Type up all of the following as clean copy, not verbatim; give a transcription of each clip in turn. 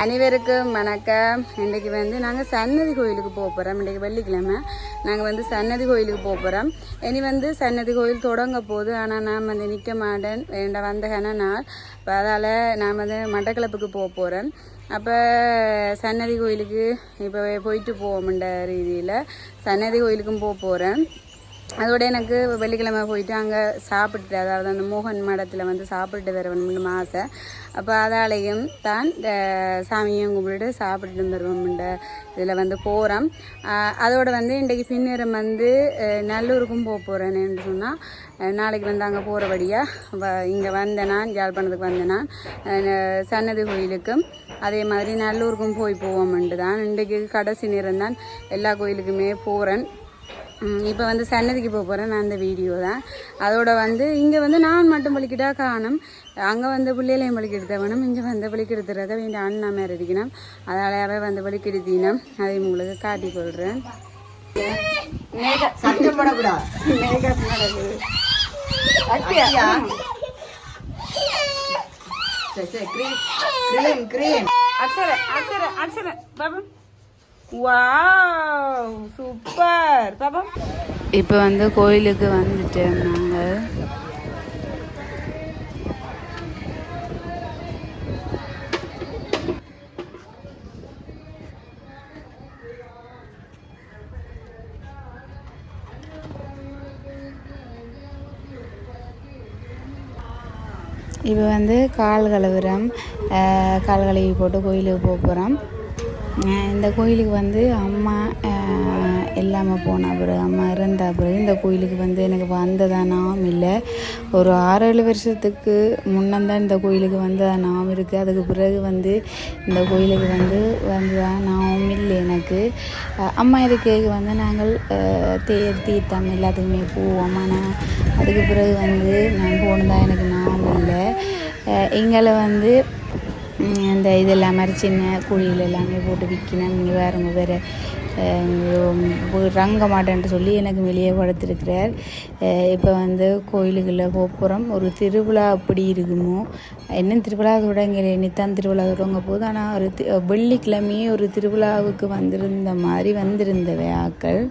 அனைவருக்கும் வணக்கம். இன்றைக்கு நாங்கள் சன்னதி கோயிலுக்கு போக போகிறோம். இன்றைக்கு வெள்ளிக்கிழமை நாங்கள் சன்னதி கோயிலுக்கு போக போகிறோம். இனி சன்னதி கோயில் தொடங்க போகுது. ஆனால் நான் நிற்க மாட்டேன், வேண்ட வந்தகன நாள். இப்போ அதால் நான் மட்டக்களப்புக்கு போக போகிறேன். அப்போ சன்னதி கோயிலுக்கு இப்போ போயிட்டு போவோம்ன்ற ரீதியில் சன்னதி கோயிலுக்கும் போக போகிறேன். அதோட எனக்கு வெள்ளிக்கிழமை போயிட்டு அங்கே சாப்பிட்டு, அதாவது அந்த மோகன் மடத்தில் சாப்பிட்டு வரணும்னு ஆசை. அப்போ அதாலையும் தான் சாமியும் கும்பிட்டு சாப்பிட்டு வருவோம்ன்ற இதில் போகிறோம். அதோட இன்றைக்கு பின்னேறம் நல்லூருக்கும் போக போகிறேன்னு சொன்னால், நாளைக்கு அங்கே போகிறபடியாக இங்கே வந்தேன் நான், யாழ்ப்பாணத்துக்கு வந்தேன் நான். சன்னதி கோயிலுக்கும் அதே மாதிரி நல்லூருக்கும் போவோம்ன்ட்டு தான் இன்றைக்கு கடைசி நேரம் தான். எல்லா கோயிலுக்குமே போகிறேன். இப்போ சன்னதிக்கு போக போகிறேன் நான். அந்த வீடியோ தான். அதோட இங்கே நான் மட்டும் பலிக்கிட்டா காணும். அங்கே பிள்ளைகளையும் பலிக்கெடுத்த வேணும். இங்கே பலிக்கெடுத்துறத வேண்டிய அண்ணா மேலே இருக்கணும். அதால் பலிக்கெடுத்தினம். அதை உங்களுக்கு காட்டி கொள்கிறேன். வாவ், சூப்பர் பாப்பா. இப்போ கோயிலுக்கு வந்துட்டோம் நாங்கள். இப்போ கால் கழுவுறோம். கால் கழுவி போட்டு கோயிலுக்கு போக போகிறோம். இந்த கோயிலுக்கு அம்மா இல்லாமல் போன பிறகு, அம்மா இறந்த பிறகு இந்த கோயிலுக்கு எனக்கு வந்ததானாவும் இல்லை. ஒரு 6-7 வருஷத்துக்கு முன்னந்தான் இந்த கோயிலுக்கு வந்ததானாவும் இருக்குது. அதுக்கு பிறகு இந்த கோயிலுக்கு வந்ததானாவும் இல்லை எனக்கு. அம்மா இதுக்கு நாங்கள் தீர்த்தம் எல்லாத்துக்குமே போவோம். ஆனால் அதுக்கு பிறகு நான் போனதான் எனக்கு ஞாபகம் இல்லை. எங்களை இந்த இதெல்லாம் மாதிரி சின்ன குழியில் எல்லாமே போட்டு விற்கணும். இங்கே வேறு ரங்க மாட்டேன்ட்டு சொல்லி எனக்கு வெளியே படுத்திருக்கிறார். இப்போ கோயிலுக்குள்ளே போகிறோம். ஒரு திருவிழா அப்படி இருக்குமோ என்ன திருவிழா தொடங்க, இனித்தான் திருவிழா தொடங்க போகுது. ஆனால் ஒரு வெள்ளிக்கிழமையே ஒரு திருவிழாவுக்கு வந்திருந்த மாதிரி வந்திருந்தவை ஆக்கள்.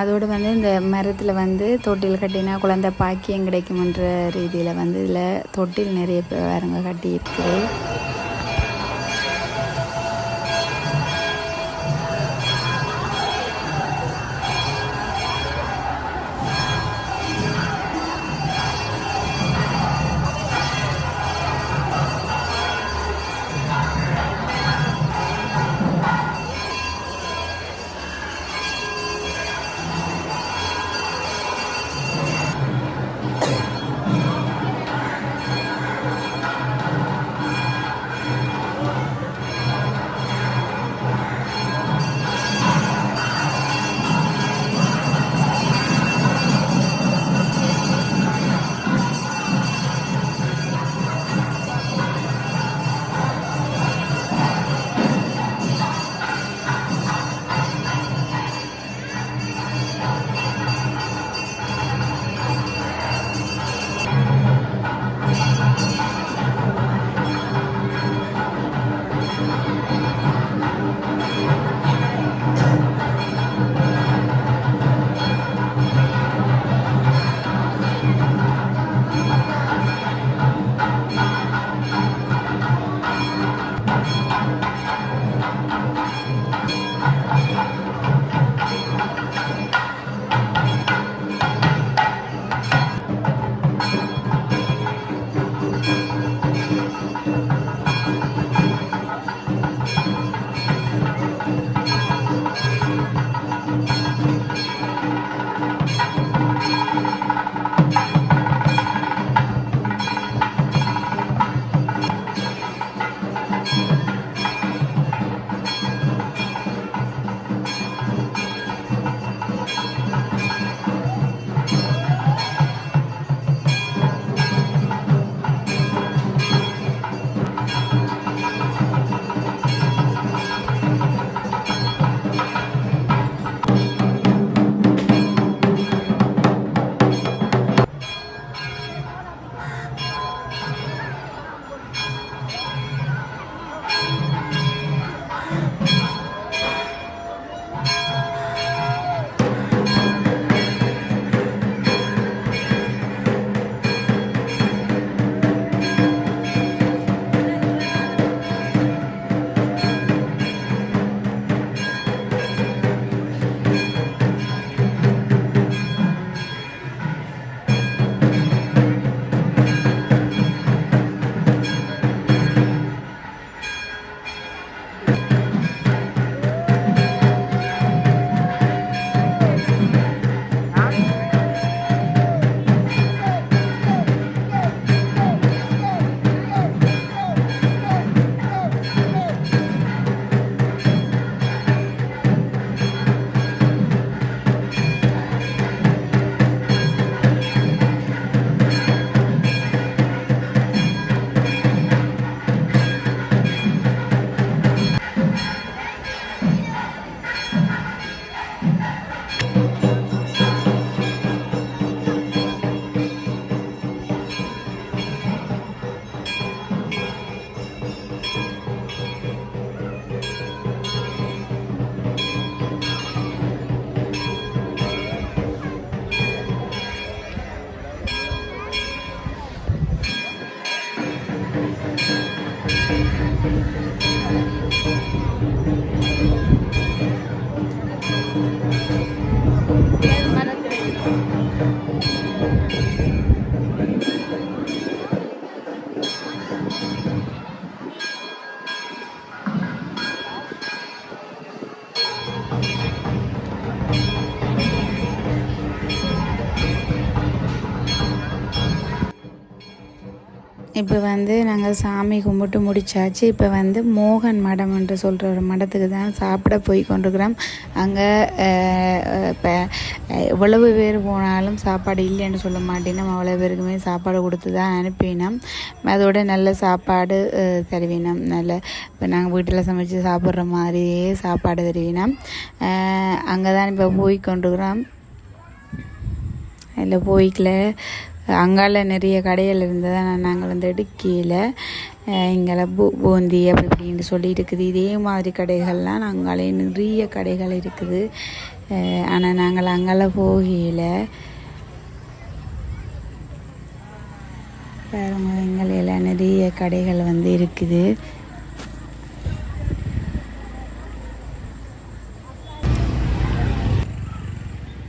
அதோடு வந்து இந்த மரத்தில் வந்து தொட்டில் கட்டினா குழந்தை பாக்கியம் கிடைக்கும்ன்ற ரீதியில் வந்து இதில் தொட்டில் நிறைய பேருங்க கட்டி இருக்குது. இப்போ வந்து நாங்கள் சாமி கும்பிட்டு முடித்தாச்சு. இப்போ வந்து மோகன் மடம் என்று சொல்கிற ஒரு மடத்துக்கு தான் சாப்பிட போய் கொண்டிருக்கிறோம். அங்கே இப்போ எவ்வளவு பேர் போனாலும் சாப்பாடு இல்லைன்னு சொல்ல மாட்டேனோம். அவ்வளோ பேருக்குமே சாப்பாடு கொடுத்து தான் அனுப்பினோம். அதோட நல்ல சாப்பாடு தருவினோம். நல்ல இப்போ நாங்கள் வீட்டில் சமைச்சு சாப்பிட்ற மாதிரியே சாப்பாடு தருவினோம். அங்கே தான் இப்போ போய் கொண்டிருக்கிறோம். இல்லை போய்க்கல அங்கால நிறைய கடைகள் இருந்ததை நாங்கள் வந்து எடுக்கையில் இங்கெல்லாம் பூந்தி அப்படி இப்படின்னு சொல்லி இருக்குது. இதே மாதிரி கடைகள்லாம் அங்காலே நிறைய கடைகள் இருக்குது. ஆனால் நாங்கள் அங்கெல்லாம் போகல. பாருங்க எங்களையெல்லாம் நிறைய கடைகள் வந்து இருக்குது.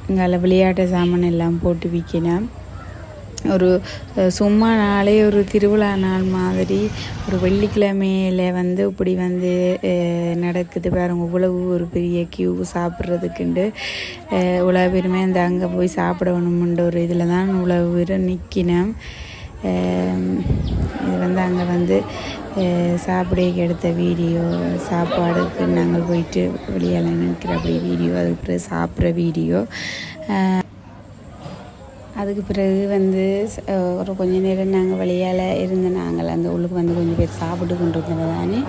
இங்கே விளையாட்டு சாமான் எல்லாம் போட்டு விற்கணும். ஒரு சும்மா நாளே ஒரு திருவிழா நாள் மாதிரி ஒரு வெள்ளிக்கிழமையில் வந்து இப்படி வந்து நடக்குது பாருங்க. இவ்வளவு ஒரு பெரிய கியூ சாப்பிட்றதுக்குண்டு இவ்வளோ பேருமே அந்த அங்கே போய் சாப்பிடணும்ன்ற ஒரு இதில் தான் இவ்வளவு பேர் நிற்கினோம். இது வந்து அங்கே வந்து சாப்பிடைக்கு எடுத்த வீடியோ, சாப்பாடுக்கு நாங்கள் போயிட்டு வெளியால் நிற்கிற அப்படி வீடியோ, அதுக்கு பிறகு சாப்பிட்ற வீடியோ. அதுக்கு பிறகு வந்து ஒரு கொஞ்ச நேரம் நாங்கள் வெளியால் இருந்து நாங்கள் அந்த உள்ளுக்கு வந்து கொஞ்சம் பேர் சாப்பிட்டு கொண்டு இருந்தது தானே.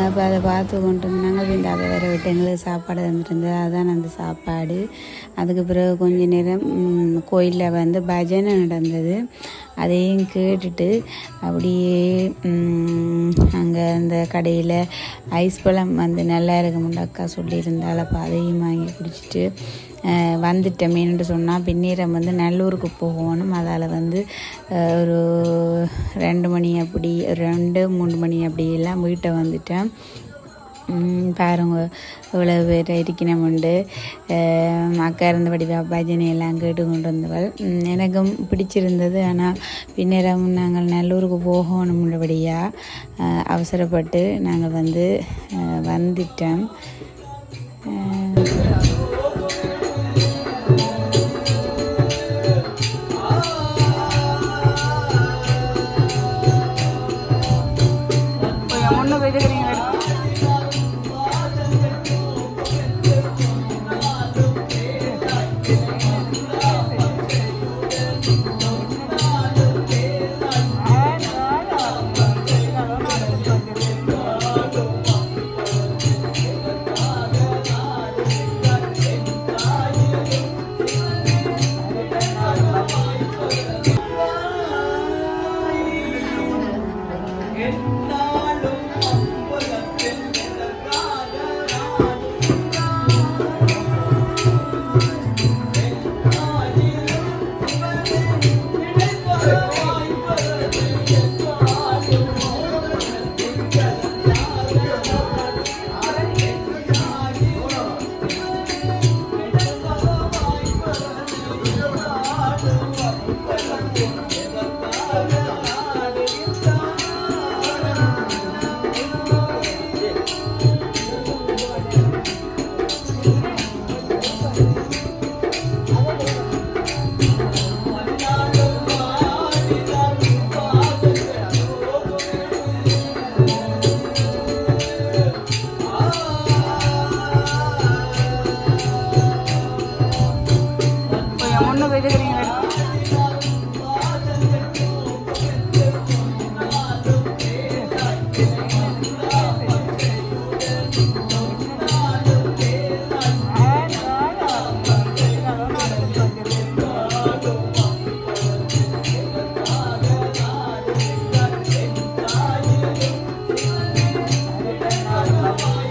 இப்போ அதை பார்த்து கொண்டு வந்து நாங்கள் இந்த அதை வேறு விட்டு எங்களுக்கு சாப்பாடு தந்துருந்தது, அதுதான் அந்த சாப்பாடு. அதுக்கு பிறகு கொஞ்ச நேரம் கோயிலில் வந்து பஜனை நடந்தது. அதையும் கேட்டுட்டு அப்படியே அங்கே அந்த கடையில் ஐஸ் பழம் வந்து நல்லா இருக்கும்னு அக்கா சொல்லியிருந்தால் அப்போ அதையும் வாங்கி குடிச்சிட்டு வந்துட்டோமேன்னு சொன்னால் பின்னேரம் வந்து நல்லூருக்கு போகணும். அதால் வந்து ஒரு 2 மணி அப்படி 2-3 மணி அப்படியெல்லாம் வீட்டை வந்துட்டேன். பாருங்க இவ்வளோ பேர் இருக்கணும்ண்டு. அக்கா இருந்தபடி பஜனையெல்லாம் கேட்டு கொண்டு வந்தவள் எனக்கும் பிடிச்சிருந்தது. ஆனால் பின்னரும் நாங்கள் நல்லூருக்கு போகணும்ன்றபடியாக அவசரப்பட்டு நாங்கள் வந்து வந்துட்டோம்.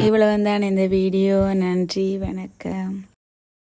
இவ்வளவு தான் இந்த வீடியோ. நன்றி, வணக்கம்.